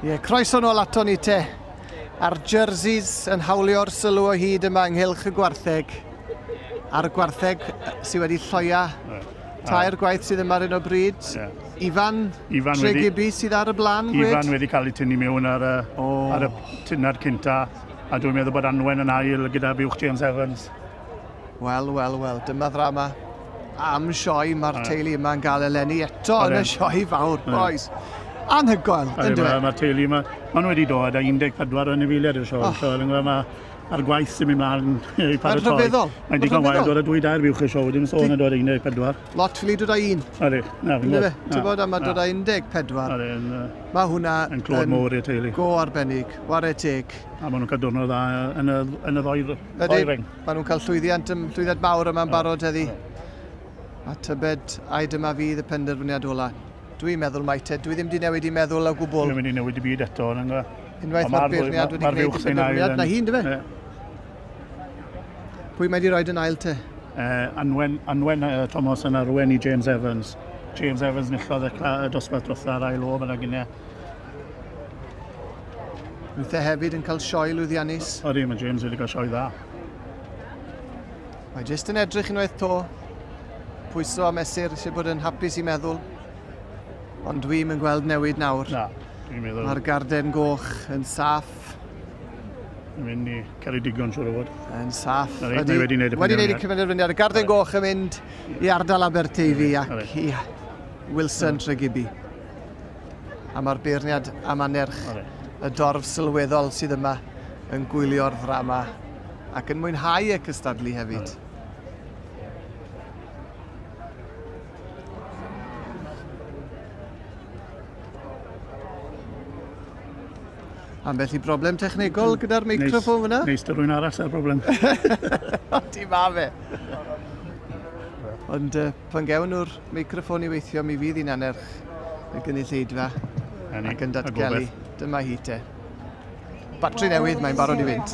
Croeso nôl ato ni te. A'r jerseys yn hawlio'r sylw o hyd yma ynghylch y gwartheg. A'r gwartheg sydd wedi lloia tair gwaith sydd yma ar un o bryd. Ifan Tregibi sydd ar y blaen, gwed? Ifan wedi cael ei tynnu mewn ar y tynad cynta. A dwi'n meddwl bod Anwen yn ail gyda buwch James Evans. Wel, dyma ddrama am sioe mae'r teulu yma'n gael eleni eto yn y sioe fawr, boys. Anhygoel, yn dweud. Mae'r teulu yma, maen nhw wedi dod â 14 yn y filiad i'r sioe. A'r gwaith sy'n mynd mlaen i paratoi. Mae'n rhyfeddol. Mae'n digon wael dod â 2 buwch y sioe, dim sôn yn dod â 14. Lot ffili dod â 1. Odi, na, fi'n gwybod. Ti'n bod am dod â 14. Mae hwnna yn clod môr i'r teulu. Go arbennig, ware teg. A maen nhw'n cael diwrnod dda yn y ddoi ring. Maen nhw'n cael llwyddiant mawr yma'n barod heddi. A tybed, ai dyma fydd y penderfyniad ola. Dwi'n meddwl mai te, dwi ddim wedi newid i meddwl o gwbl. Dwi'n mynd i newid i byd eto. Unwaith mae'r beirniad wedi gwneud y penderfyniad. Na hi'n dyfe? Pwy mae wedi rhoi yn ail te? Anwen Thomas yn arwen i James Evans. James Evans nillodd y dosbarth drotha ar ail o fan agynau. Wyth hefyd yn cael sioe lwyddiannus. Odi, mae James wedi cael sioe dda. Mae jyst yn edrych unwaith to. Pwyso a mesur eisiau bod yn hapus i meddwl. Ond dwi'n yn gweld newid nawr. Na, dwi'n meddwl. Mae'r garden goch yn saff. Yn mynd i Ceredigion siwr o fod. Yn saff. Wedi wneud y penderfyniad. Y garden goch yn mynd i ardal Aberteifi ac i Wilson Tregibi. A mae'r beirniad am anerch y dorf sylweddol sydd yma yn gwylio'r ddrama ac yn mwynhau y cystadlu hefyd. Ambell i broblem technegol gyda'r meicroffon fyna? Neis dy rwy'n arall ar broblem. Di ma fe. Ond pan gewn nhw'r meicroffon i weithio, mi fydd hi'n anerch y gynulleidfa ac yn datgelu. Dyma hi te. Batri newydd, mae'n barod i fynd.